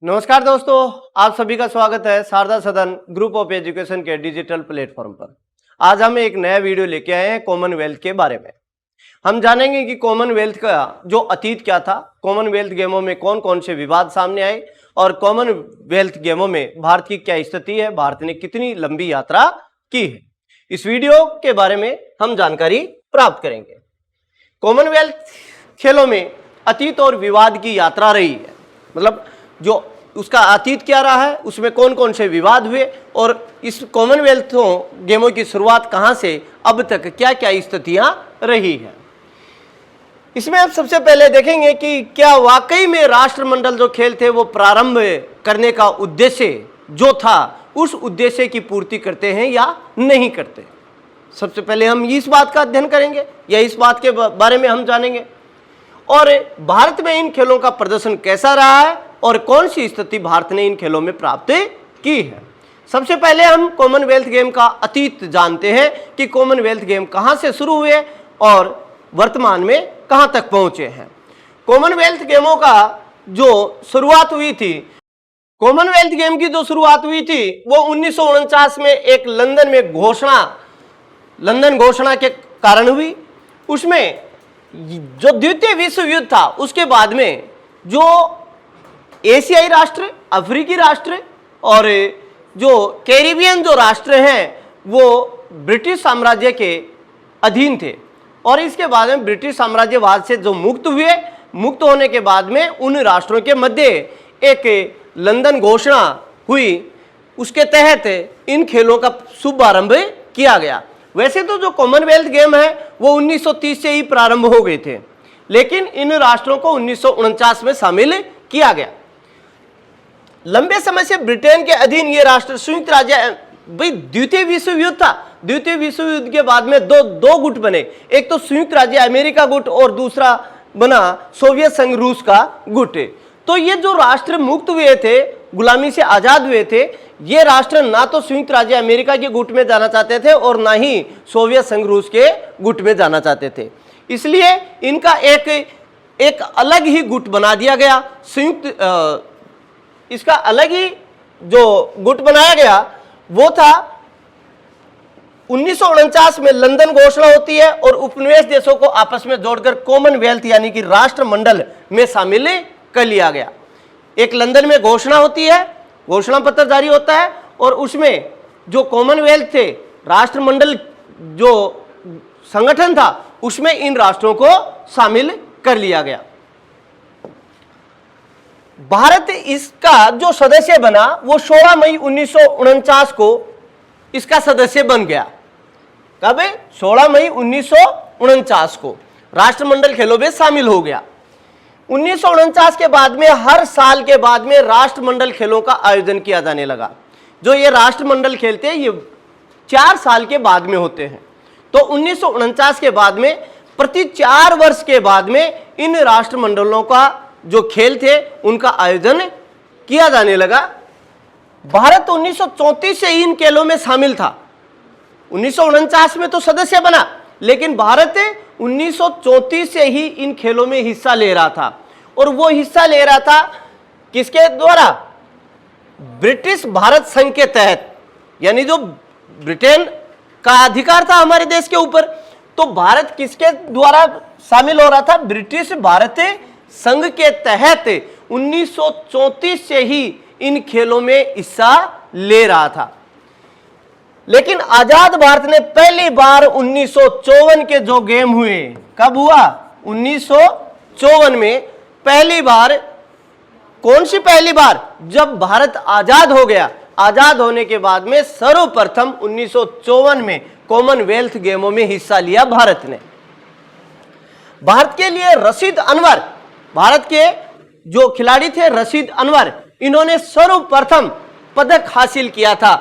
नमस्कार दोस्तों, आप सभी का स्वागत है शारदा सदन ग्रुप ऑफ एजुकेशन के डिजिटल प्लेटफॉर्म पर। आज हम एक नया वीडियो लेके आए हैं कॉमनवेल्थ के बारे में। हम जानेंगे कि कॉमनवेल्थ का जो अतीत क्या था, कॉमनवेल्थ गेमों में कौन कौन से विवाद सामने आए और कॉमनवेल्थ गेमों में भारत की क्या स्थिति है, भारत ने कितनी लंबी यात्रा की है। इस वीडियो के बारे में हम जानकारी प्राप्त करेंगे। कॉमनवेल्थ खेलों में अतीत और विवाद की यात्रा रही है, मतलब जो उसका अतीत क्या रहा है, उसमें कौन कौन से विवाद हुए और इस कॉमनवेल्थ गेमों की शुरुआत कहां से अब तक क्या क्या स्थितियां रही है। इसमें आप सबसे पहले देखेंगे कि क्या वाकई में राष्ट्रमंडल जो खेल थे वो प्रारंभ करने का उद्देश्य जो था उस उद्देश्य की पूर्ति करते हैं या नहीं करते। सबसे पहले हम इस बात का अध्ययन करेंगे या इस बात के बारे में हम जानेंगे और भारत में इन खेलों का प्रदर्शन कैसा रहा है और कौन सी स्थिति भारत ने इन खेलों में प्राप्त की है। सबसे पहले हम कॉमनवेल्थ गेम का अतीत जानते हैं कि कॉमनवेल्थ गेम कहां से शुरू हुए और वर्तमान में कहां तक पहुंचे हैं। कॉमनवेल्थ गेमों का जो शुरुआत हुई थी, कॉमनवेल्थ गेम की जो शुरुआत हुई थी वो 1949 में एक लंदन घोषणा के कारण हुई। उसमें जो द्वितीय विश्व युद्ध था उसके बाद में जो एशियाई राष्ट्र, अफ्रीकी राष्ट्र और जो कैरिबियन जो राष्ट्र हैं वो ब्रिटिश साम्राज्य के अधीन थे और इसके बाद में ब्रिटिश साम्राज्यवाद से जो मुक्त होने के बाद में उन राष्ट्रों के मध्य एक लंदन घोषणा हुई। उसके तहत इन खेलों का शुभारंभ किया गया। वैसे तो जो कॉमनवेल्थ गेम है वो 1930 से ही प्रारंभ हो गए थे, लेकिन इन राष्ट्रों को 1949 में शामिल किया गया। लंबे समय से ब्रिटेन के अधीन ये राष्ट्र संयुक्त राज्य, भाई द्वितीय विश्व युद्ध था, द्वितीय विश्व युद्ध के बाद में दो गुट बने, एक तो संयुक्त राज्य अमेरिका गुट और दूसरा बना सोवियत संघ रूस का गुट। तो ये जो राष्ट्र मुक्त हुए थे, गुलामी से आजाद हुए थे, ये राष्ट्र ना तो संयुक्त राज्य अमेरिका के गुट में जाना चाहते थे और ना ही सोवियत संघ रूस के गुट में जाना चाहते थे। इसलिए इनका एक अलग ही गुट बना दिया गया। इसका अलग ही जो गुट बनाया गया वो था 1949 में लंदन घोषणा होती है और उपनिवेश देशों को आपस में जोड़कर कॉमनवेल्थ यानी कि राष्ट्रमंडल में शामिल कर लिया गया। एक लंदन में घोषणा होती है, घोषणा पत्र जारी होता है और उसमें जो कॉमनवेल्थ थे, राष्ट्रमंडल जो संगठन था, उसमें इन राष्ट्रों को शामिल कर लिया गया। भारत इसका जो सदस्य बना वो 16 मई 1949 को इसका सदस्य बन गया। कब? 16 मई 1949 को राष्ट्रमंडल खेलों में शामिल हो गया। 1949 के बाद में हर साल के बाद में राष्ट्रमंडल खेलों का आयोजन किया जाने लगा। जो ये राष्ट्रमंडल खेल थे ये 4 साल के बाद में होते हैं। तो 1949 के बाद में प्रति 4 वर्ष के बाद में इन राष्ट्रमंडलों का जो खेल थे उनका आयोजन किया जाने लगा। भारत 1934 से इन खेलों में शामिल था। 1949 में तो सदस्य बना, लेकिन भारत 1934 से ही इन खेलों में हिस्सा ले रहा था और वो हिस्सा ले रहा था किसके द्वारा? ब्रिटिश भारत संघ के तहत, यानी जो ब्रिटेन का अधिकार था हमारे देश के ऊपर, तो भारत किसके द्वारा शामिल हो रहा था? ब्रिटिश भारत संघ के तहत 1934 से ही इन खेलों में हिस्सा ले रहा था। लेकिन आजाद भारत ने पहली बार 1954 के जो गेम हुए, कब हुआ? 1954 में पहली बार। कौन सी पहली बार? जब भारत आजाद हो गया। आजाद होने के बाद में सर्वप्रथम 1954 में कॉमनवेल्थ गेमों में हिस्सा लिया भारत ने। भारत के लिए रशीद अनवर, भारत के जो खिलाड़ी थे रशीद अनवर, इन्होंने सर्वप्रथम पदक हासिल किया था।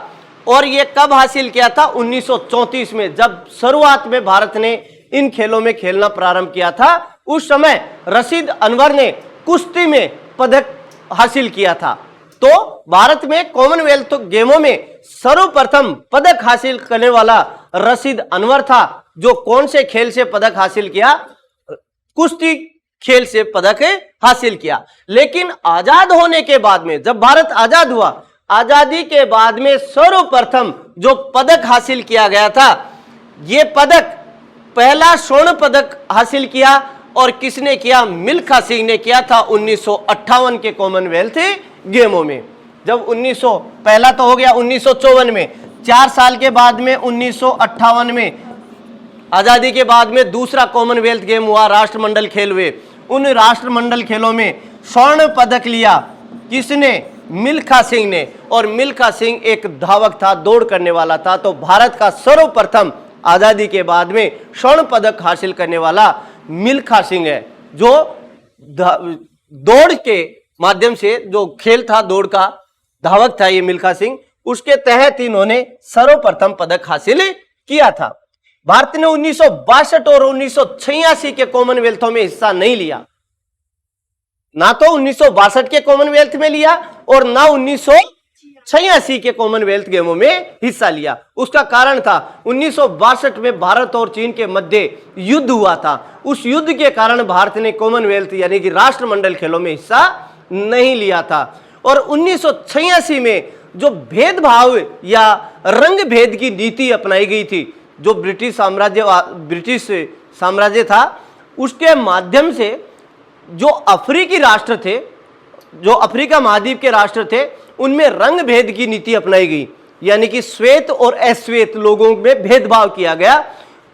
और ये कब हासिल किया था? 1934 में, जब शुरुआत में भारत ने इन खेलों में खेलना प्रारंभ किया था। उस समय रशीद अनवर ने कुश्ती में पदक हासिल किया था। तो भारत में कॉमनवेल्थ गेमों में सर्वप्रथम पदक हासिल करने वाला रशीद अनवर था। जो कौन से खेल से पदक हासिल किया? कुश्ती खेल से पदक हासिल किया। लेकिन आजाद होने के बाद में, जब भारत आजाद हुआ, आजादी के बाद में सर्वप्रथम जो पदक हासिल किया गया था, यह पदक पहला स्वर्ण पदक हासिल किया और किसने किया? मिल्खा सिंह ने किया था 1958 के कॉमनवेल्थ गेमों में। जब 1900 पहला तो हो गया 1954 में, 4 साल के बाद में 1958 में आजादी के बाद में दूसरा कॉमनवेल्थ गेम हुआ, राष्ट्रमंडल खेल हुए। उन राष्ट्रमंडल खेलों में स्वर्ण पदक लिया किसने? मिल्खा सिंह ने। और मिल्खा सिंह एक धावक था, दौड़ करने वाला था। तो भारत का सर्वप्रथम आजादी के बाद में स्वर्ण पदक हासिल करने वाला मिल्खा सिंह है, जो दौड़ के माध्यम से, जो खेल था दौड़ का, धावक था ये मिल्खा सिंह, उसके तहत इन्होंने सर्वप्रथम पदक हासिल किया था। भारत ने 1962 और 1986 के कॉमनवेल्थों में हिस्सा नहीं लिया, ना तो 1962 के कॉमनवेल्थ में लिया और ना 1986 के कॉमनवेल्थ गेमों में हिस्सा लिया। उसका कारण था 1962 में भारत और चीन के मध्य युद्ध हुआ था। उस युद्ध के कारण भारत ने कॉमनवेल्थ यानी कि राष्ट्रमंडल खेलों में हिस्सा नहीं लिया था। और 1986 में जो भेदभाव या रंग भेद की नीति अपनाई गई थी, जो ब्रिटिश साम्राज्य था, उसके माध्यम से जो अफ्रीकी राष्ट्र थे, जो अफ्रीका महाद्वीप के राष्ट्र थे, उनमें रंग भेद की नीति अपनाई गई, यानी कि श्वेत और अश्वेत लोगों में भेदभाव किया गया।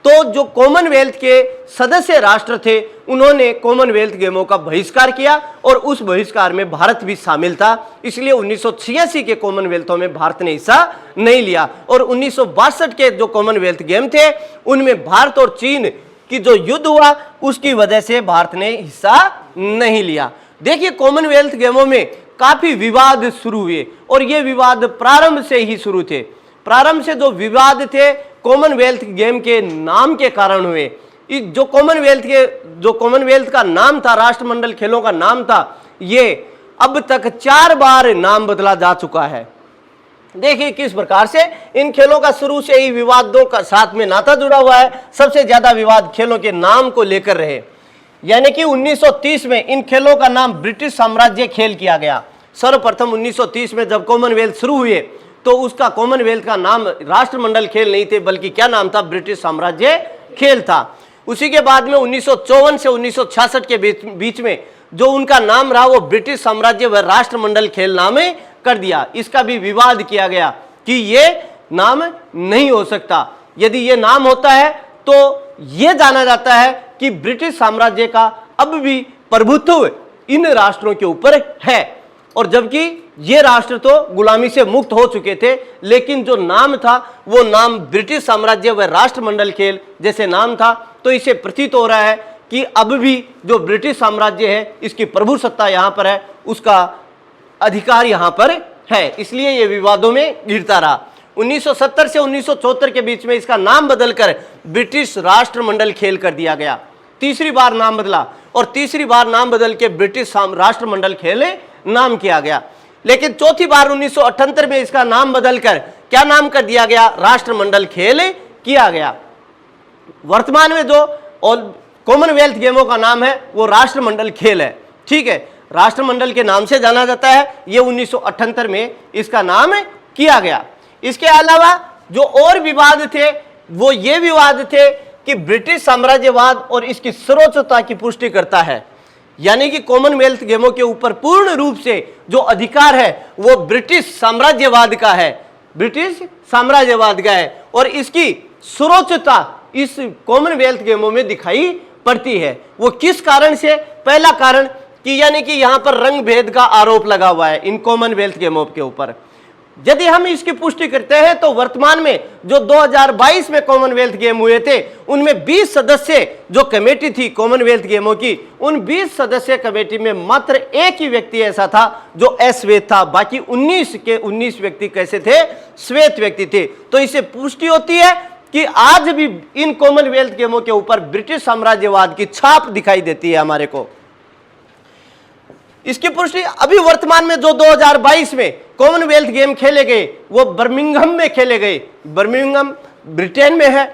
तो जो कॉमनवेल्थ के सदस्य राष्ट्र थे, उन्होंने कॉमनवेल्थ गेमों का बहिष्कार किया और उस बहिष्कार में भारत भी शामिल था। इसलिए 1986 के कॉमनवेल्थों में भारत ने हिस्सा नहीं लिया। और 1962 के जो कॉमनवेल्थ गेम थे, उनमें भारत और चीन की जो युद्ध हुआ, उसकी वजह से भारत ने हिस्सा नहीं लिया। देखिए, कॉमनवेल्थ गेमों में काफी विवाद शुरू हुए और ये विवाद प्रारंभ से ही शुरू थे। प्रारंभ से जो विवाद थे कॉमनवेल्थ गेम के नाम के कारण हुए। जो कॉमनवेल्थ का नाम था, राष्ट्रमंडल खेलों का नाम था, ये अब तक 4 बार नाम बदला जा चुका है। देखिए किस प्रकार से इन खेलों का शुरू से ही विवादों का साथ में नाता जुड़ा हुआ है। सबसे ज्यादा विवाद खेलों के नाम को लेकर रहे, यानी कि 1930 में इन खेलों का नाम ब्रिटिश साम्राज्य खेल किया गया। सर्वप्रथम 1930 में जब कॉमनवेल्थ शुरू हुए, तो उसका कॉमनवेल्थ का नाम राष्ट्रमंडल खेल नहीं थे, बल्कि क्या नाम था? ब्रिटिश साम्राज्य खेल था। उसी के बाद में 1954 से 1966 के बीच में जो उनका नाम रहा, वो ब्रिटिश साम्राज्य व राष्ट्रमंडल खेल नाम कर दिया। इसका भी विवाद किया गया कि ये नाम नहीं हो सकता। यदि ये नाम होता है तो ये जाना जाता है कि ब्रिटिश साम्राज्य का अब भी प्रभुत्व इन राष्ट्रों के ऊपर है, और जबकि ये राष्ट्र तो गुलामी से मुक्त हो चुके थे, लेकिन जो नाम था वो नाम ब्रिटिश साम्राज्य व राष्ट्रमंडल खेल जैसे नाम था। तो इसे प्रतीत हो रहा है कि अब भी जो ब्रिटिश साम्राज्य है, इसकी प्रभु सत्ता यहाँ पर है, उसका अधिकार यहाँ पर है, इसलिए ये विवादों में घिरता रहा। 1970 से 1974 के बीच में इसका नाम बदलकर ब्रिटिश राष्ट्रमंडल खेल कर दिया गया। तीसरी बार नाम बदला और तीसरी बार नाम बदल के ब्रिटिश राष्ट्रमंडल खेल नाम किया गया। लेकिन चौथी बार 1978 में इसका नाम बदलकर क्या नाम कर दिया गया? राष्ट्रमंडल खेल किया गया। वर्तमान में जो कॉमनवेल्थ गेमों का नाम है वो राष्ट्रमंडल खेल है। ठीक है, राष्ट्रमंडल के नाम से जाना जाता है। ये 1978 में इसका नाम किया गया। इसके अलावा जो और विवाद थे, वो ये विवाद थे कि ब्रिटिश साम्राज्यवाद और इसकी सर्वोच्चता की पुष्टि करता है, यानी कि कॉमनवेल्थ गेमों के ऊपर पूर्ण रूप से जो अधिकार है वो ब्रिटिश साम्राज्यवाद का है, ब्रिटिश साम्राज्यवाद का है, और इसकी सर्वोच्चता इस कॉमनवेल्थ गेमों में दिखाई पड़ती है। वो किस कारण से? पहला कारण कि यानी कि यहां पर रंग भेद का आरोप लगा हुआ है इन कॉमनवेल्थ गेमों के ऊपर। यदि हम इसकी पुष्टि करते हैं तो वर्तमान में जो 2022 में कॉमनवेल्थ गेम हुए थे, उनमें 20 सदस्य जो कमेटी थी कॉमनवेल्थ गेमों की, उन 20 सदस्य कमेटी में मात्र एक ही व्यक्ति ऐसा था जो अश्वेत था। बाकी 19 के 19 व्यक्ति कैसे थे? श्वेत व्यक्ति थे। तो इससे पुष्टि होती है कि आज भी इन कॉमनवेल्थ गेमों के ऊपर ब्रिटिश साम्राज्यवाद की छाप दिखाई देती है हमारे को। इसकी पुष्टि अभी वर्तमान में जो 2022 में कॉमनवेल्थ गेम खेले गए वो बर्मिंघम में खेले गए। बर्मिंघम ब्रिटेन में है।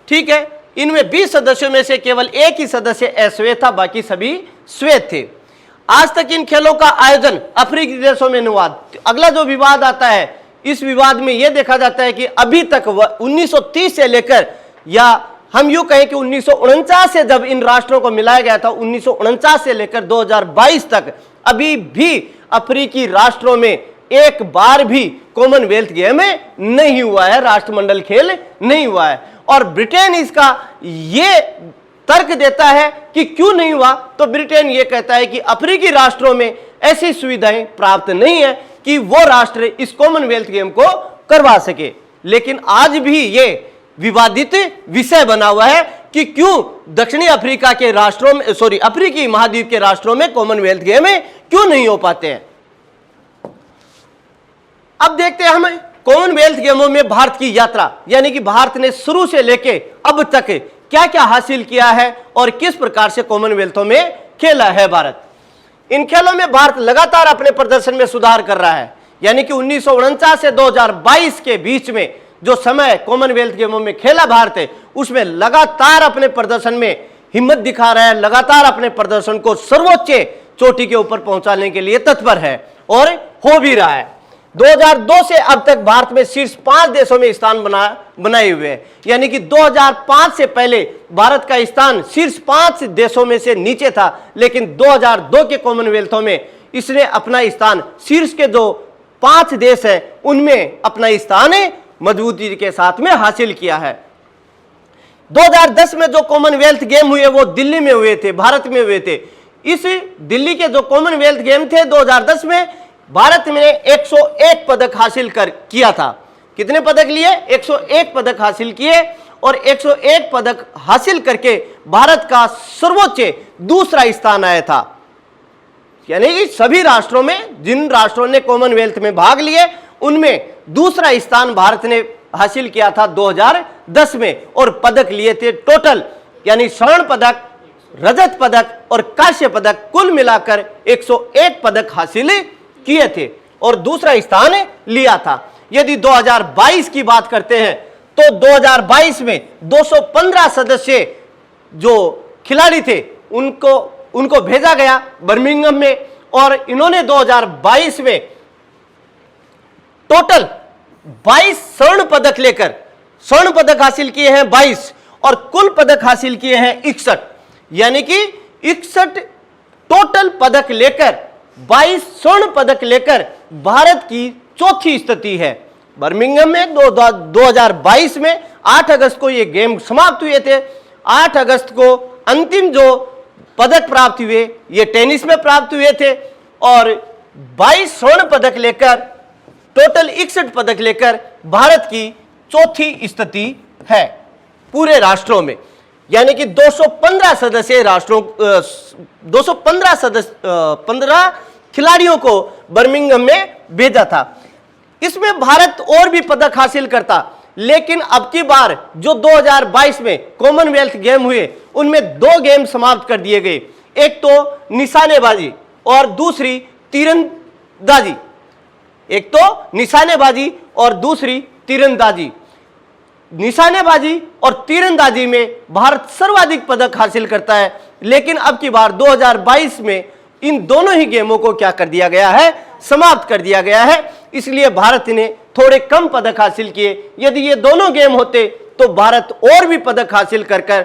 ठीक है, इनमें 20 सदस्यों में से केवल एक ही सदस्य अश्वेत था, बाकी सभी श्वेत थे। आज तक इन खेलों का आयोजन अफ्रीकी देशों में नहीं हुआ। अगला जो विवाद आता है, इस विवाद में यह देखा जाता है कि अभी तक 1930 से लेकर, या हम यूं कहें कि 1949 से जब इन राष्ट्रों को मिलाया गया था, 1949 से लेकर 2022 तक अभी भी अफ्रीकी राष्ट्रों में एक बार भी कॉमनवेल्थ गेम नहीं हुआ है, राष्ट्रमंडल खेल नहीं हुआ है। और ब्रिटेन इसका ये तर्क देता है कि क्यों नहीं हुआ, तो ब्रिटेन ये कहता है कि अफ्रीकी राष्ट्रों में ऐसी सुविधाएं प्राप्त नहीं है कि वो राष्ट्र इस कॉमनवेल्थ गेम को करवा सके। लेकिन आज भी ये विवादित विषय बना हुआ है कि क्यों दक्षिणी अफ्रीका के राष्ट्रों में, अफ्रीकी महाद्वीप के राष्ट्रों में कॉमनवेल्थ गेम क्यों नहीं हो पाते हैं। अब देखते हैं हम कॉमनवेल्थ गेमों में भारत की यात्रा, यानी कि भारत ने शुरू से लेके अब तक क्या क्या हासिल किया है और किस प्रकार से कॉमनवेल्थों में खेला है भारत। इन खेलों में भारत लगातार अपने प्रदर्शन में सुधार कर रहा है, यानी कि 1949 से 2022 के बीच में जो समय कॉमनवेल्थ गेमों में खेला भारत है, उसमें लगातार अपने प्रदर्शन में हिम्मत दिखा रहा है, लगातार अपने प्रदर्शन को सर्वोच्च चोटी के ऊपर पहुंचाने के लिए तत्पर है और हो भी रहा है। 2002 से अब तक भारत में शीर्ष 5 देशों में स्थान बनाए हुए हैं, यानी कि 2005 से पहले भारत का स्थान शीर्ष 5 देशों में से नीचे था, लेकिन 2002 के कॉमनवेल्थों में इसने अपना स्थान शीर्ष के जो 5 देश हैं उनमें अपना स्थान मजबूती के साथ में हासिल किया है। 2010 में जो कॉमनवेल्थ गेम हुए वो दिल्ली में हुए थे, भारत में हुए थे। इस दिल्ली के जो कॉमनवेल्थ गेम थे 2010 में भारत ने 101 पदक हासिल किया था। कितने पदक लिए? 101 पदक हासिल किए, और 101 पदक हासिल करके भारत का सर्वोच्च दूसरा स्थान आया था। यानी कि सभी राष्ट्रों में, जिन राष्ट्रों ने कॉमनवेल्थ में भाग लिए उनमें दूसरा स्थान भारत ने हासिल किया था 2010 में, और पदक लिए थे टोटल, यानी स्वर्ण पदक, रजत पदक और कांस्य पदक, कुल मिलाकर 101 पदक हासिल किए थे और दूसरा स्थान लिया था। यदि 2022 की बात करते हैं तो 2022 में 215 सदस्य जो खिलाड़ी थे उनको भेजा गया बर्मिंघम में, और इन्होंने 2022 में टोटल 22 स्वर्ण पदक लेकर, स्वर्ण पदक हासिल किए हैं 22 और कुल पदक हासिल किए हैं 61, यानी कि 61 टोटल पदक लेकर, 22 स्वर्ण पदक लेकर भारत की चौथी स्थिति है। बर्मिंघम में 2022 में 8 अगस्त को ये गेम समाप्त हुए थे। 8 अगस्त को अंतिम जो पदक प्राप्त हुए ये टेनिस में प्राप्त हुए थे, और 22 स्वर्ण पदक लेकर, टोटल 61 पदक लेकर भारत की चौथी स्थिति है पूरे राष्ट्रों में। यानी कि 215 सदस्य राष्ट्रों, 15 खिलाड़ियों को बर्मिंघम में भेजा था। इसमें भारत और भी पदक हासिल करता, लेकिन अब की बार जो 2022 में कॉमनवेल्थ गेम हुए उनमें 2 गेम समाप्त कर दिए गए, एक तो निशानेबाजी और दूसरी तीरंदाजी। एक तो निशानेबाजी और दूसरी तीरंदाजी। निशानेबाजी और तीरंदाजी में भारत सर्वाधिक पदक हासिल करता है, लेकिन अब की बार 2022 में इन दोनों ही गेमों को क्या कर दिया गया है? समाप्त कर दिया गया है। इसलिए भारत ने थोड़े कम पदक हासिल किए। यदि ये दोनों गेम होते तो भारत और भी पदक हासिल कर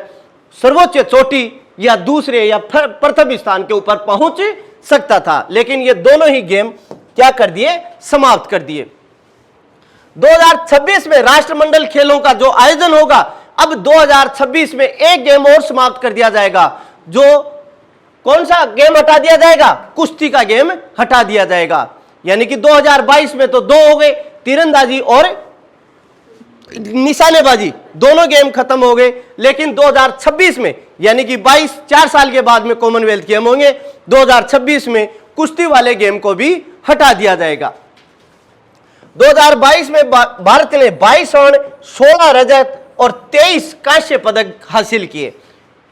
सर्वोच्च चोटी या दूसरे या प्रथम स्थान के ऊपर पहुंच सकता था, लेकिन ये दोनों ही गेम क्या कर दिए? समाप्त कर दिए। 2026 में राष्ट्रमंडल खेलों का जो आयोजन होगा, अब 2026 में एक गेम और समाप्त कर दिया जाएगा। जो कौन सा गेम हटा दिया जाएगा? कुश्ती का गेम हटा दिया जाएगा। यानी कि 2022 में तो 2 हो गए, तीरंदाजी और निशानेबाजी, दोनों गेम खत्म हो गए। लेकिन 2026 में, यानी कि 4 साल के बाद में कॉमनवेल्थ गेम होंगे, 2026 में कुश्ती वाले गेम को भी हटा दिया जाएगा। 2022 में भारत ने 22 स्वर्ण, 16 रजत और 23 कांस्य पदक हासिल किए।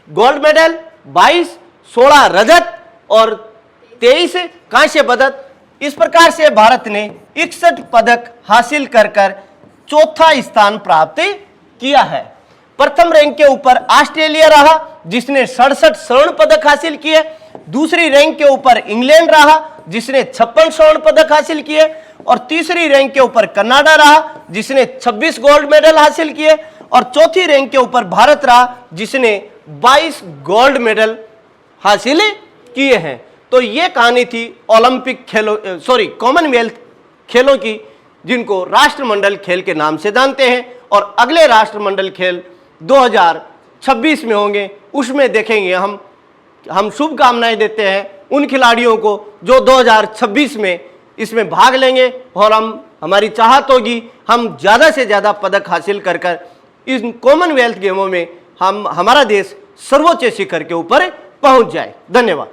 गोल्ड मेडल 22, 16 रजत और 23 कांस्य पदक। इस प्रकार से भारत ने 61 पदक हासिल कर चौथा स्थान प्राप्त किया है। प्रथम रैंक के ऊपर ऑस्ट्रेलिया रहा जिसने 67 स्वर्ण पदक हासिल किए। दूसरी रैंक के ऊपर इंग्लैंड रहा जिसने 56 स्वर्ण पदक हासिल किए। और तीसरी रैंक के ऊपर कनाडा रहा जिसने 26 गोल्ड मेडल हासिल किए। और चौथी रैंक के ऊपर भारत रहा जिसने 22 गोल्ड मेडल हासिल किए हैं। तो ये कहानी थी ओलंपिक खेलों कॉमनवेल्थ खेलों की, जिनको राष्ट्रमंडल खेल के नाम से जानते हैं। और अगले राष्ट्रमंडल खेल 2026 में होंगे, उसमें देखेंगे हम शुभकामनाएं देते हैं उन खिलाड़ियों को जो 2026 में इसमें भाग लेंगे। और हमारी चाहत होगी हम ज़्यादा से ज़्यादा पदक हासिल कर इन कॉमनवेल्थ गेमों में हमारा देश सर्वोच्च शिखर के ऊपर पहुंच जाए। धन्यवाद।